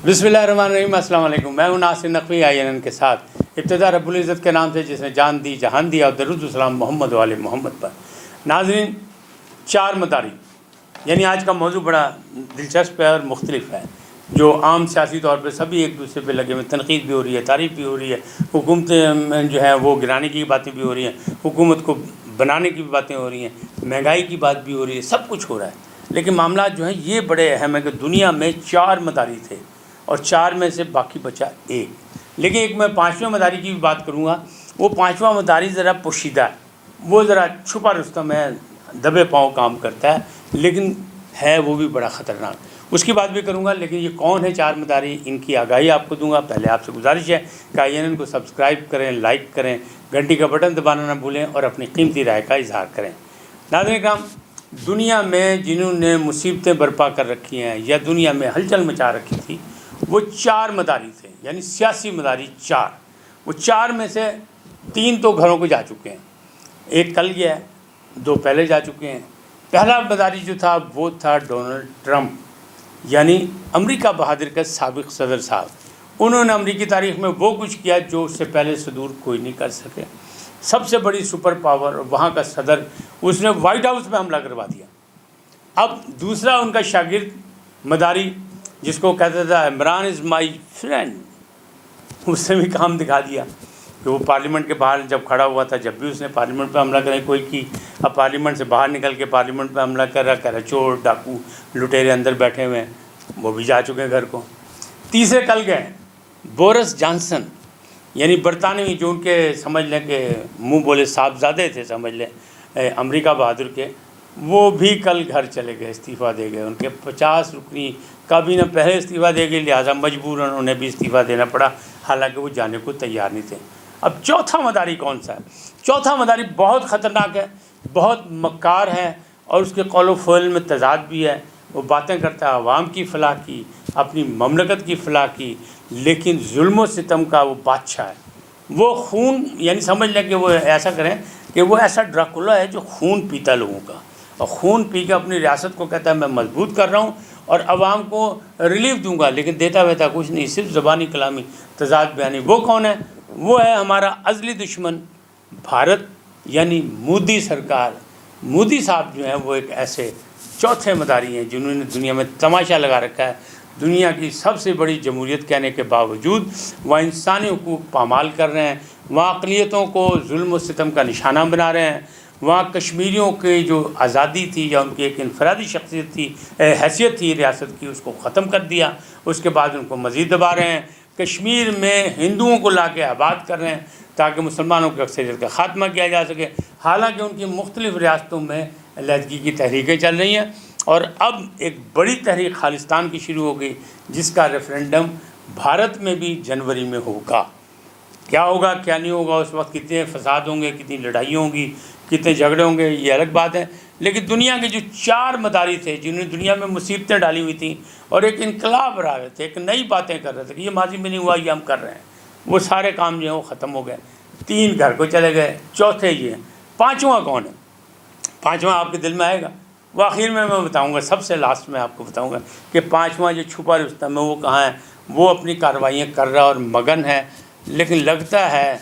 बिस्मिल्लाहिर्रहमानिर्रहीम, अस्सलाम वालेकुम। मैं हूं नासिर नकवी INN के साथ। इब्तिदा रब्बुल इज़्ज़त के नाम से जिसने जान दी जहान दिया और दरूद व सलाम मोहम्मद वाले मोहम्मद पर। नाज़रीन, चार मदारी यानी आज का मौजू बड़ा दिलचस्प है और मुख्तलिफ है, जो आम सियासी तौर पर सभी एक दूसरे पे लगे हुए, तनकीद भी हो रही है, तारीफ़ भी हो रही है, हुकूमतें जो है वो गिराने की बातें भी हो रही हैं, हुकूमत को बनाने की भी बातें हो रही हैं, महंगाई की बात भी हो रही है, सब कुछ हो रहा है। लेकिन मामला जो है ये बड़े अहम है कि दुनिया में चार मदारी थे और चार में से बाकी बचा एक। लेकिन एक मैं पाँचवें मदारी की भी बात करूँगा। वो पाँचवा मदारी ज़रा पोशीदा है, वो ज़रा छुपा रुस्तम है, दबे पाँव काम करता है, लेकिन है वो भी बड़ा ख़तरनाक। उसकी बात भी करूँगा। लेकिन ये कौन है चार मदारी, इनकी आगाही आपको दूंगा। पहले आपसे गुजारिश है कि INN को सब्सक्राइब करें, लाइक करें, घंटी का बटन दबाना ना भूलें और अपनी कीमती राय का इजहार करें। नाज़रीन इकराम, दुनिया में जिन्होंने मुसीबतें बर्पा कर रखी हैं या दुनिया में हलचल मचा रखी थी, वो चार मदारी थे, यानी सियासी मदारी चार। वो चार में से तीन तो घरों को जा चुके हैं, एक कल गया है, दो पहले जा चुके हैं। पहला मदारी जो था वो था डोनाल्ड ट्रंप, यानी अमेरिका बहादुर के साबिक़ सदर साहब। उन्होंने अमेरिकी तारीख़ में वो कुछ किया जो उससे पहले सदूर कोई नहीं कर सके। सबसे बड़ी सुपर पावर, वहाँ का सदर, उसने वाइट हाउस में हमला करवा दिया। अब दूसरा उनका शागिर्द मदारी, जिसको कहता था इमरान इज़ माई फ्रेंड, उसने भी काम दिखा दिया कि वो पार्लियामेंट के बाहर जब खड़ा हुआ था, जब भी उसने पार्लियामेंट पे हमला करने कोई की, अब पार्लियामेंट से बाहर निकल के पार्लियामेंट पे हमला कर रहा, चोर डाकू लुटेरे अंदर बैठे हुए हैं, वो भी जा चुके हैं घर को। तीसरे कल गए बोरिस जॉनसन, यानी बरतानवी, जो उनके समझ लें कि मुँह बोले साहबजादे थे, समझ लें अमेरिका बहादुर के, वो भी कल घर चले गए, इस्तीफ़ा दे गए। उनके 50 रुकनी काबीना पहले इस्तीफ़ा दे गई, लिहाजा मजबूरन उन्हें भी इस्तीफ़ा देना पड़ा, हालांकि वो जाने को तैयार नहीं थे। अब चौथा मदारी कौन सा है? चौथा मदारी बहुत ख़तरनाक है, बहुत मक्कार है और उसके कौल फ़इल में तज़ाद भी है। वो बातें करता है अवाम की फ़लाह की, अपनी ममलकत की फ़लाह की, लेकिन जुल्म व सितम का वो बादशाह है। वो खून, यानी समझ लें कि वो ऐसा करें कि वो ऐसा ड्राकुला है जो खून पीता लोगों का, और खून पी के अपनी रियासत को कहता है मैं मजबूत कर रहा हूँ और आवाम को रिलीफ दूंगा, लेकिन देता वहता कुछ नहीं, सिर्फ ज़बानी कलामी तज़ाद बयानी। वो कौन है? वो है हमारा अज़ली दुश्मन भारत, यानी मोदी सरकार। मोदी साहब जो हैं वो एक ऐसे चौथे मदारी हैं जिन्होंने दुनिया में तमाशा लगा रखा है। दुनिया की सबसे बड़ी जमहूरियत कहने के बावजूद वह इंसानी हुकूक पामाल कर रहे हैं, वहाँ अक़लियतों को जुल्म व सितम का निशाना बना रहे हैं, वहाँ कश्मीरियों की जो आज़ादी थी या उनकी एक इनफरादी शख्सियत थी, हैसियत थी रियासत की, उसको ख़त्म कर दिया। उसके बाद उनको मज़ीद दबा रहे हैं। कश्मीर में हिंदुओं को ला के आबाद कर रहे हैं ताकि मुसलमानों की अक्सरियत का ख़ात्मा किया जा सके। हालांकि उनकी मुख्तलिफ़ रियासतों में अलहदगी की तहरीकें चल रही हैं और अब एक बड़ी तहरीक खालिस्तान की शुरू हो गई, जिसका रेफरेंडम भारत में भी जनवरी में होगा। क्या होगा क्या नहीं होगा, उस वक्त कितने फसाद होंगे, कितनी लड़ाई होंगी, कितने झगड़े होंगे, ये अलग बात है। लेकिन दुनिया के जो चार मदारी थे जिन्होंने दुनिया में मुसीबतें डाली हुई थी और एक इनकलाब ला रहे थे, एक नई बातें कर रहे थे कि ये माजी में नहीं हुआ, ये हम कर रहे हैं, वो सारे काम जो है वो ख़त्म हो गए। तीन घर को चले गए, चौथे ये हैं। पाँचवा कौन है? पाँचवा आपके दिल में आएगा, वो आखिर में मैं बताऊँगा, सबसे लास्ट में आपको बताऊँगा कि पाँचवा जो छुपा रुस्तम है वो कहाँ है। वो अपनी कार्रवाइयाँ कर रहा है और मगन है, लेकिन लगता है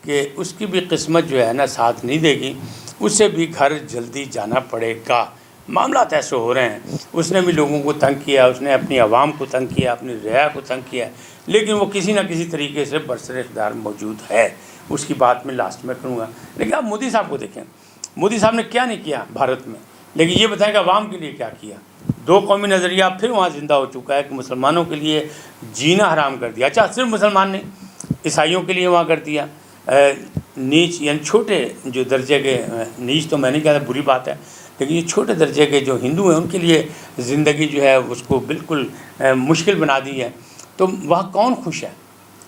कि उसकी भी किस्मत जो है ना साथ नहीं देगी, उसे भी घर जल्दी जाना पड़ेगा। मामला ऐसे हो रहे हैं। उसने भी लोगों को तंग किया, उसने अपनी आवाम को तंग किया, अपनी रिया को तंग किया, लेकिन वो किसी न किसी तरीके से बरसर इख्तियार मौजूद है। उसकी बात मैं लास्ट में करूँगा। लेकिन आप मोदी साहब को देखें, मोदी साहब ने क्या नहीं किया भारत में, लेकिन ये बताएं कि आवाम के लिए क्या किया। दो कौमी नज़रिया फिर वहाँ ज़िंदा हो चुका है कि मुसलमानों के लिए जीना हराम कर दिया। अच्छा, सिर्फ मुसलमान नहीं, ईसाइयों के लिए वहाँ कर दिया नीच, यानी छोटे जो दर्जे के, नीच तो मैं नहीं कहता, बुरी बात है, लेकिन ये छोटे दर्जे के जो हिंदू हैं उनके लिए ज़िंदगी जो है उसको बिल्कुल मुश्किल बना दी है। तो वहाँ कौन खुश है?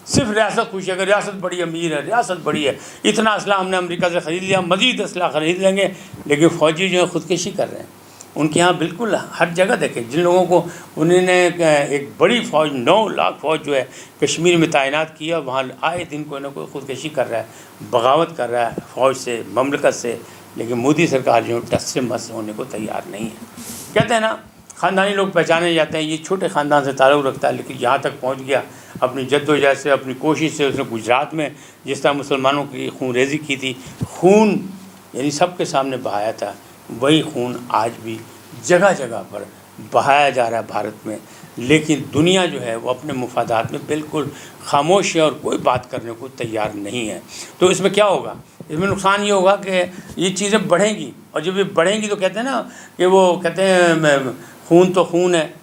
सिर्फ रियासत खुश है कि रियासत बड़ी अमीर है, रियासत बड़ी है, इतना असला हमने अमेरिका से ख़रीद लिया, मज़ीद असला ख़रीद लेंगे। लेकिन फ़ौजी जो है ख़ुदकशी कर रहे हैं उनके यहाँ, बिल्कुल हर जगह देखें। जिन लोगों को उन्होंने एक बड़ी फ़ौज, 9 लाख फ़ौज जो है कश्मीर में तैनात किया, वहाँ आए दिन कोई ना कोई ख़ुदकशी कर रहा है, बगावत कर रहा है फ़ौज से, ममलकत से। लेकिन मोदी सरकार जो टस से मस होने को तैयार नहीं है। कहते हैं ना, ख़ानदानी लोग पहचाने जाते हैं, ये छोटे ख़ानदान से ताल्लुक़ रखता है लेकिन यहाँ तक पहुँच गया अपनी जद्दोजहद से, अपनी कोशिश से। उसने गुजरात में जिस तरह मुसलमानों की खून रेज़ी की थी, खून यानी सबके सामने बहाया था, वही खून आज भी जगह जगह पर बहाया जा रहा है भारत में। लेकिन दुनिया जो है वो अपने मुफादात में बिल्कुल खामोश है और कोई बात करने को तैयार नहीं है। तो इसमें क्या होगा? इसमें नुकसान ये होगा कि ये चीज़ें बढ़ेंगी, और जब ये बढ़ेंगी तो कहते हैं ना कि वो कहते हैं खून तो खून है,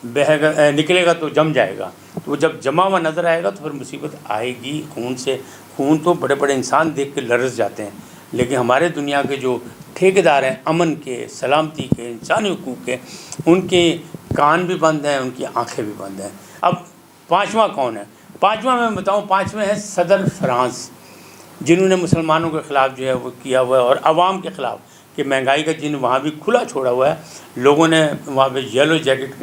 बहेगा निकलेगा तो जम जाएगा। तो जब जमा हुआ नज़र आएगा तो फिर मुसीबत आएगी खून से। खून तो बड़े बड़े इंसान देख के लरस जाते हैं, लेकिन हमारे दुनिया के जो ठेकेदार हैं अमन के, सलामती के, इंसानी हुकूक के, उनके कान भी बंद हैं, उनकी आंखें भी बंद हैं। अब पाँचवा कौन है? पाँचवा मैं बताऊं, पाँचवें है सदर फ्रांस, जिन्होंने मुसलमानों के ख़िलाफ़ जो है वो किया हुआ है, और आवाम के ख़िलाफ़ कि महंगाई का जिन वहाँ भी खुला छोड़ा हुआ है। लोगों ने वहाँ पे येलो जैकेट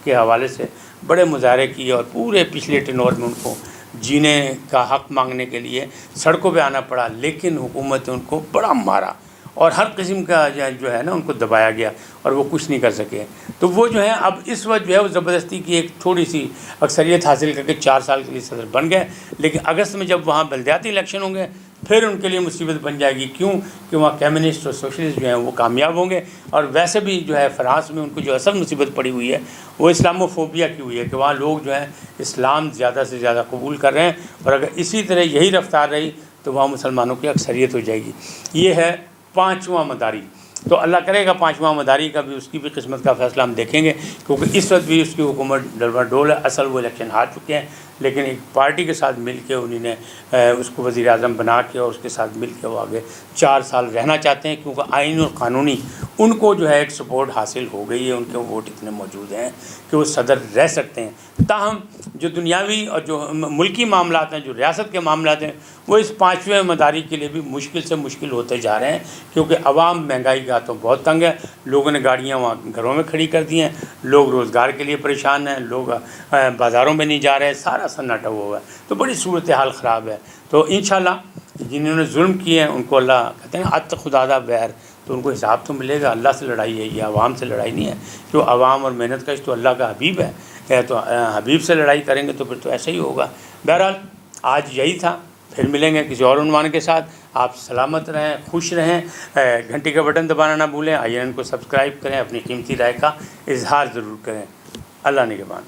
के हवाले से बड़े मुजाहरे किए और पूरे पिछले टेनोर में उनको जीने का हक़ मांगने के लिए सड़कों पे आना पड़ा, लेकिन हुकूमत ने उनको बड़ा मारा और हर किस्म का जो है ना उनको दबाया गया और वो कुछ नहीं कर सके। तो वो जो है अब इस वक्त जो है वो ज़बरदस्ती की एक थोड़ी सी अक्सरियत हासिल करके 4 साल के लिए सदर बन गए, लेकिन अगस्त में जब वहाँ बलदियाती इलेक्शन होंगे फिर उनके लिए मुसीबत बन जाएगी। क्यों? कि वहाँ कम्युनिस्ट और सोशलिस्ट जो हैं वो कामयाब होंगे। और वैसे भी जो है फ्रांस में उनको जो असल मुसीबत पड़ी हुई है वो इस्लामोफोबिया की हुई है कि वहाँ लोग जो हैं इस्लाम ज़्यादा से ज़्यादा कबूल कर रहे हैं, और अगर इसी तरह यही रफ्तार रही तो वहाँ मुसलमानों की अक्सरियत हो जाएगी। ये है पाँचवां मदारी। तो अल्लाह करेगा पाँचवां मदारी का भी, उसकी भी किस्मत का फ़ैसला हम देखेंगे, क्योंकि इस वक्त भी उसकी हुकूमत डलवाडोल है। असल वो इलेक्शन हार चुके हैं, लेकिन एक पार्टी के साथ मिल के उन्होंने उसको वज़ीर आज़म बना के और उसके साथ मिल के वो आगे 4 साल रहना चाहते हैं, क्योंकि आइन और क़ानूनी उनको जो है एक सपोर्ट हासिल हो गई है, उनके वोट इतने मौजूद हैं कि वो सदर रह सकते हैं। ताहम जो दुनियावी और जो मुल्की मामलात हैं, जो रियासत के मामलात हैं, वो इस पाँचवें मदारी के लिए भी मुश्किल से मुश्किल होते जा रहे हैं, क्योंकि अवाम महंगाई का तो बहुत तंग है। लोगों ने गाड़ियाँ वहाँ घरों में खड़ी कर दी हैं, लोग रोज़गार के लिए परेशान हैं, लोग बाज़ारों में नहीं जा रहे हैं, सारा सन्नाटा हुआ है। तो बड़ी सूरत हाल ख़राब है। तो इंशाअल्लाह जिन्होंने जुल्म किए हैं उनको अल्लाह कहते हैं अत खुदादा बैर, तो उनको हिसाब तो मिलेगा। अल्लाह से लड़ाई है, ये आवाम से लड़ाई नहीं है। जो आवाम और मेहनत कश तो अल्लाह का हबीब है, तो हबीब से लड़ाई करेंगे तो फिर तो ऐसा ही होगा। बहरहाल आज यही था, फिर मिलेंगे किसी और उन्वान के साथ। आप सलामत रहें, खुश रहें, घंटी का बटन दबाना ना भूलें, INN को सब्सक्राइब करें, अपनी कीमती राय का इजहार ज़रूर करें। अल्लाह निगहबान।